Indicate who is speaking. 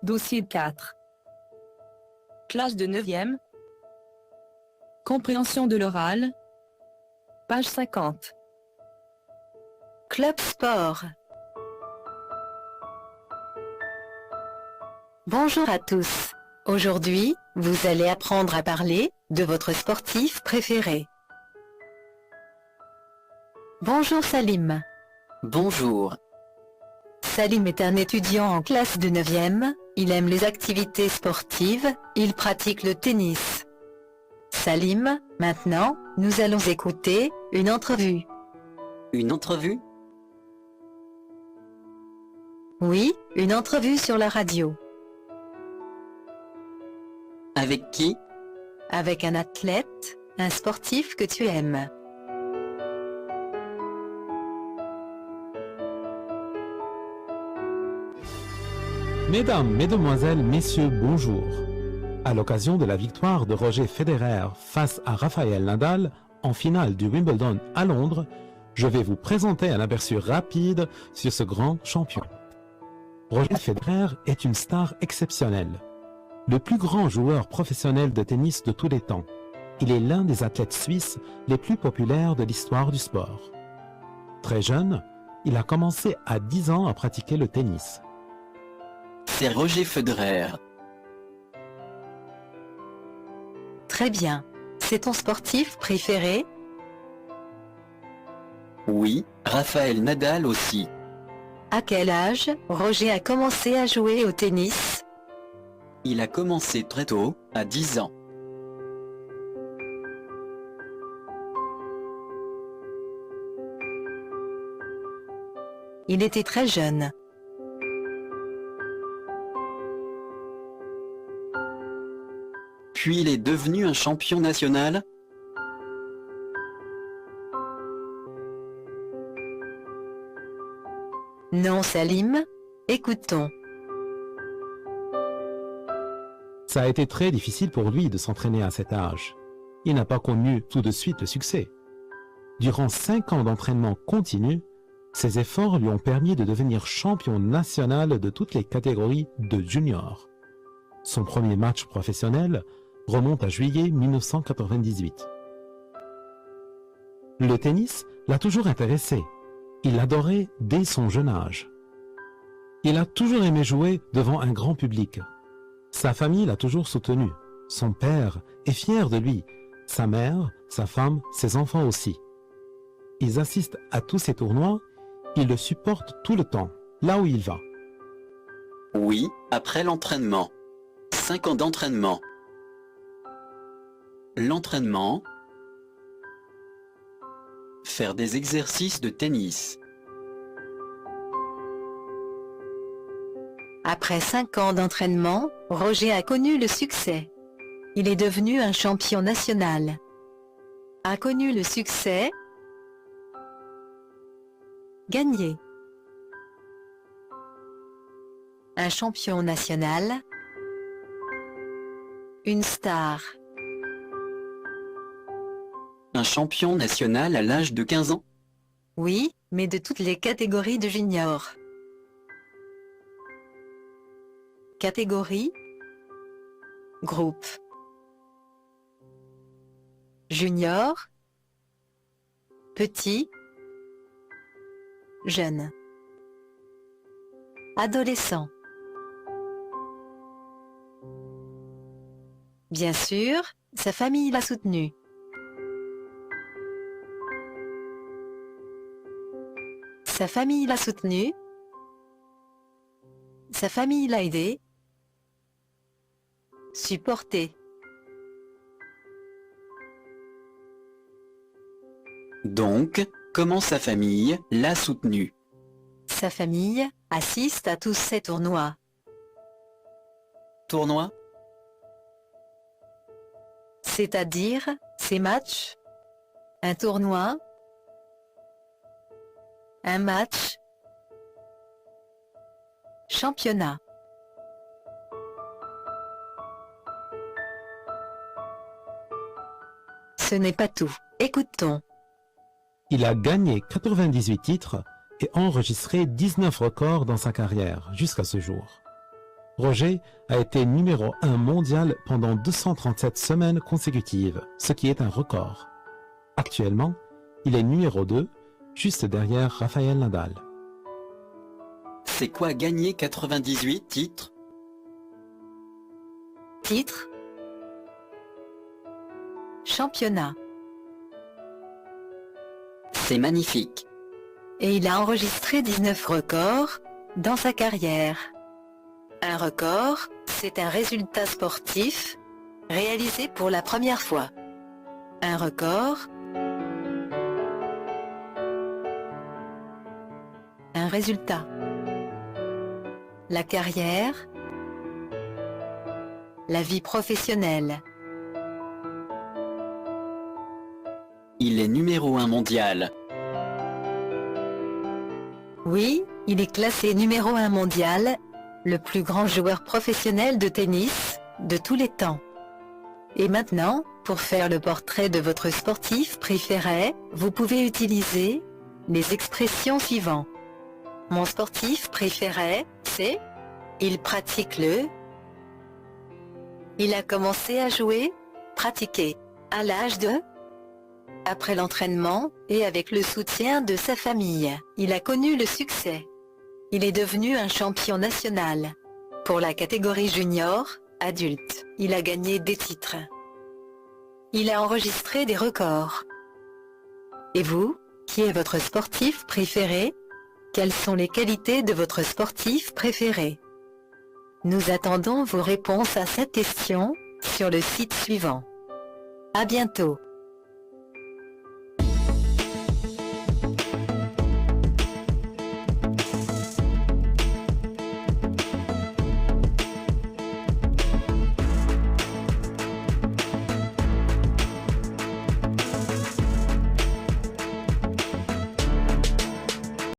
Speaker 1: Dossier 4. Classe de 9e. Compréhension de l'oral. Page 50.
Speaker 2: Club Sport. Bonjour à tous. Aujourd'hui, vous allez apprendre à parler de votre sportif préféré. Bonjour Salim.
Speaker 3: Bonjour.
Speaker 2: Salim est un étudiant en classe de 9e, il aime les activités sportives, il pratique le tennis. Salim, maintenant, nous allons écouter une entrevue.
Speaker 3: Une entrevue?
Speaker 2: Oui, une entrevue sur la radio.
Speaker 3: Avec qui?
Speaker 2: Avec un athlète, un sportif que tu aimes.
Speaker 4: Mesdames, Mesdemoiselles, Messieurs, bonjour. À l'occasion de la victoire de Roger Federer face à Rafael Nadal en finale du Wimbledon à Londres, je vais vous présenter un aperçu rapide sur ce grand champion. Roger Federer est une star exceptionnelle. Le plus grand joueur professionnel de tennis de tous les temps. Il est l'un des athlètes suisses les plus populaires de l'histoire du sport. Très jeune, il a commencé à 10 ans à pratiquer le tennis.
Speaker 3: C'est Roger Federer.
Speaker 2: Très bien. C'est ton sportif préféré?
Speaker 3: Oui, Rafael Nadal aussi.
Speaker 2: À quel âge Roger a commencé à jouer au tennis?
Speaker 3: Il a commencé très tôt, à 10 ans.
Speaker 2: Il était très jeune.
Speaker 3: Puis il est devenu un champion national?
Speaker 2: Non Salim, écoutons.
Speaker 4: Ça a été très difficile pour lui de s'entraîner à cet âge. Il n'a pas connu tout de suite le succès. Durant 5 ans d'entraînement continu, ses efforts lui ont permis de devenir champion national de toutes les catégories de junior. Son premier match professionnel remonte à juillet 1998. Le tennis l'a toujours intéressé. Il l'adorait dès son jeune âge. Il a toujours aimé jouer devant un grand public. Sa famille l'a toujours soutenu. Son père est fier de lui. Sa mère, sa femme, ses enfants aussi. Ils assistent à tous ces tournois. Ils le supportent tout le temps, là où il va.
Speaker 3: Oui, après l'entraînement. 5 ans d'entraînement. L'entraînement. Faire des exercices de tennis.
Speaker 2: Après 5 ans d'entraînement, Roger a connu le succès. Il est devenu un champion national. A connu le succès. Gagné. Un champion national. Une star.
Speaker 3: Un champion national à l'âge de 15 ans?
Speaker 2: Oui, mais de toutes les catégories de junior. Catégorie. Groupe. Junior. Petit. Jeune. Adolescent. Bien sûr, sa famille l'a soutenu. Sa famille l'a soutenu. Sa famille l'a aidé. Supporté.
Speaker 3: Donc, comment sa famille l'a soutenu?
Speaker 2: Sa famille assiste à tous ces tournois.
Speaker 3: Tournoi?
Speaker 2: C'est-à-dire ces matchs. Un tournoi. Un match. Championnat. Ce n'est pas tout. Écoutons.
Speaker 4: Il a gagné 98 titres et enregistré 19 records dans sa carrière jusqu'à ce jour. Roger a été numéro 1 mondial pendant 237 semaines consécutives, ce qui est un record. Actuellement, il est numéro 2, juste derrière Rafael Nadal.
Speaker 3: C'est quoi gagner 98 titres?
Speaker 2: Titre. Championnat.
Speaker 3: C'est magnifique.
Speaker 2: Et il a enregistré 19 records dans sa carrière. Un record, c'est un résultat sportif réalisé pour la première fois. Un record. Un résultat. La carrière. La vie professionnelle.
Speaker 3: Il est numéro 1 mondial.
Speaker 2: Oui, il est classé numéro 1 mondial, le plus grand joueur professionnel de tennis de tous les temps. Et maintenant, pour faire le portrait de votre sportif préféré, vous pouvez utiliser les expressions suivantes. Mon sportif préféré, c'est « Il pratique le ». Il a commencé à jouer, pratiquer, à l'âge de. Après l'entraînement, et avec le soutien de sa famille, il a connu le succès. Il est devenu un champion national. Pour la catégorie junior, adulte, il a gagné des titres. Il a enregistré des records. Et vous, qui est votre sportif préféré? Quelles sont les qualités de votre sportif préféré? Nous attendons vos réponses à cette question sur le site suivant. À bientôt.